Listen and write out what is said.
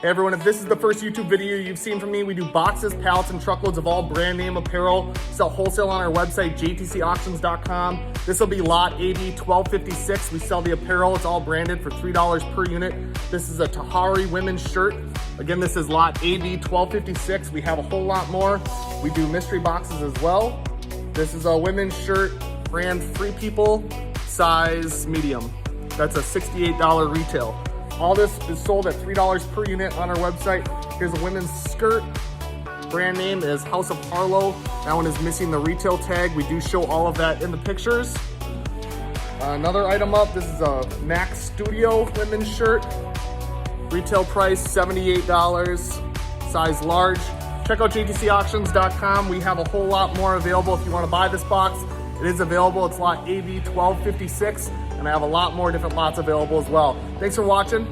Hey everyone, if this is the first YouTube video you've seen from me, we do boxes, pallets, and truckloads of all brand name apparel. Sell wholesale on our website, jtcauctions.com. This will be lot AB 1256. We sell the apparel. It's all branded for $3 per unit. This is a Tahari women's shirt. Again, this is lot AB 1256. We have a whole lot more. We do mystery boxes as well. This is a women's shirt, brand Free People, size medium. That's a $68 retail. All this is sold at $3 per unit on our website. Here's a women's skirt. Brand name is House of Harlow. That one is missing the retail tag. We do show all of that in the pictures. Another item up, this is a Max Studio women's shirt. Retail price $78, size large. Check out jtcauctions.com. We have a whole lot more available if you want to buy this box. It is available. It's lot AB 1256. And I have a lot more different lots available as well. Thanks for watching.